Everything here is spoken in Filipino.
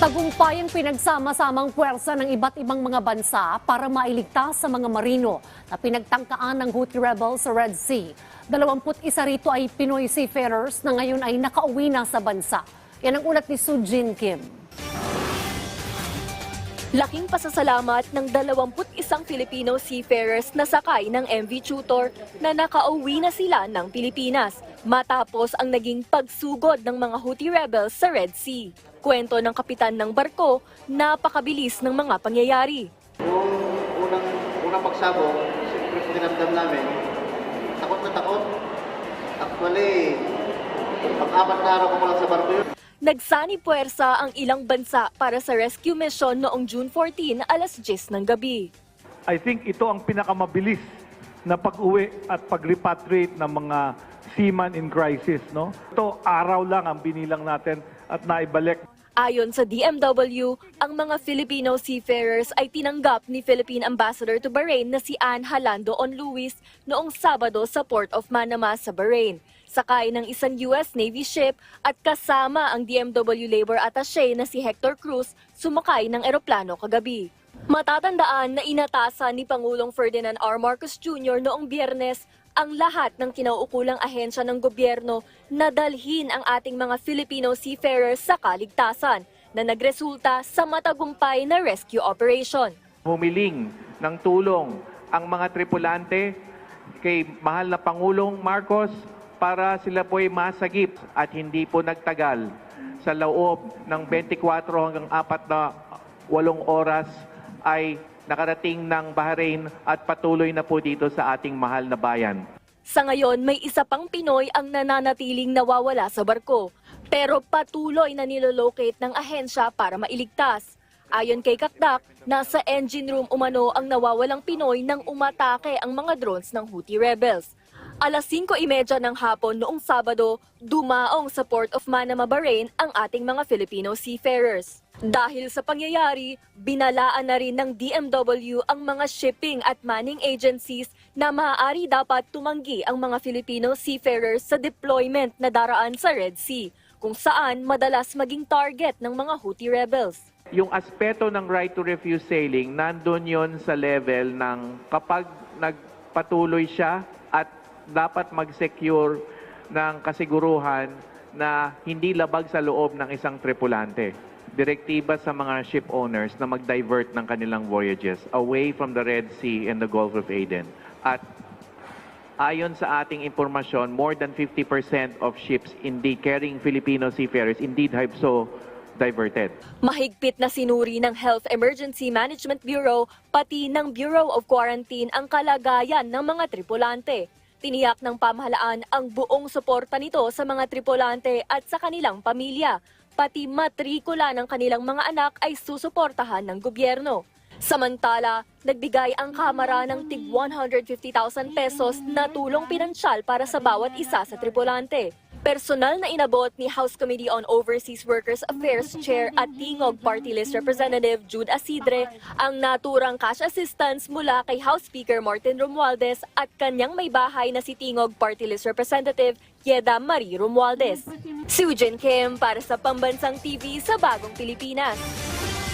Tagumpay ang pinagsama-samang puwersa ng iba't ibang mga bansa para mailigtas sa mga marino na pinagtangkaan ng Houthi rebels sa Red Sea. 21 rito ay Pinoy seafarers na ngayon ay nakauwi na sa bansa. Yan ang ulat ni Sujin Kim. Laking pasasalamat ng 21 Filipino seafarers na sakay ng MV Tutor na nakauwi na sila ng Pilipinas matapos ang naging pagsugod ng mga Houthi rebels sa Red Sea. Kwento ng kapitan ng barko, napakabilis ng mga pangyayari. Noong unang pagsabog, siyempre pinamdam namin, takot na takot. Actually, pang-apat na araw ko lang sa barko yun. Nagsani puwersa ang ilang bansa para sa rescue mission noong June 14, alas 10 ng gabi. I think ito ang pinakamabilis na pag-uwi at pag-repatriate ng mga seaman in crisis. No? Ito, araw lang ang binilang natin at naibalik. Ayon sa DMW, ang mga Filipino seafarers ay tinanggap ni Philippine Ambassador to Bahrain na si Anne Halando Onluis noong Sabado sa Port of Manama sa Bahrain. Sakay ng isang US Navy ship at kasama ang DMW Labor Attaché na si Hector Cruz sumakay ng eroplano kagabi. Matatandaan na inatasan ni Pangulong Ferdinand R. Marcos Jr. noong Biyernes ang lahat ng kinauukulang ahensya ng gobyerno na dalhin ang ating mga Filipino seafarers sa kaligtasan na nagresulta sa matagumpay na rescue operation. Humiling ng tulong ang mga tripulante kay mahal na Pangulong Marcos para sila po ay masagip at hindi po nagtagal. Sa loob ng 24 hanggang 48 oras ay nakarating ng Bahrain at patuloy na po dito sa ating mahal na bayan. Sa ngayon, may isa pang Pinoy ang nananatiling nawawala sa barko. Pero patuloy na nilolocate ng ahensya para mailigtas. Ayon kay Kakdak, nasa engine room umano ang nawawalang Pinoy nang umatake ang mga drones ng Houthi rebels. Alas 5:30 ng hapon noong Sabado, dumaong sa Port of Manama, Bahrain ang ating mga Filipino seafarers. Dahil sa pangyayari, binalaan na rin ng DMW ang mga shipping at manning agencies na maaari dapat tumanggi ang mga Filipino seafarers sa deployment na daraan sa Red Sea, kung saan madalas maging target ng mga Houthi rebels. Yung aspeto ng right to refuse sailing, nandun yon sa level ng kapag nagpatuloy siya at dapat mag-secure ng kasiguruhan na hindi labag sa loob ng isang tripulante. Direktiba sa mga ship owners na mag-divert ng kanilang voyages away from the Red Sea and the Gulf of Aden. At ayon sa ating impormasyon, more than 50% of ships indeed carrying Filipino seafarers indeed have so diverted. Mahigpit na sinuri ng Health Emergency Management Bureau pati ng Bureau of Quarantine ang kalagayan ng mga tripulante. Tiniyak ng pamahalaan ang buong suporta nito sa mga tripulante at sa kanilang pamilya. Pati matrikula ng kanilang mga anak ay susuportahan ng gobyerno. Samantala, nagbigay ang Kamara ng tig 150,000 pesos na tulong pinansyal para sa bawat isa sa tripulante. Personal na inabot ni House Committee on Overseas Workers Affairs Chair at Tingog Party List Representative Jude Asidre ang naturang cash assistance mula kay House Speaker Martin Romualdez at kanyang may bahay na si Tingog Party List Representative Yeda Marie Romualdez. Sujin Kim para sa Pambansang TV sa Bagong Pilipinas.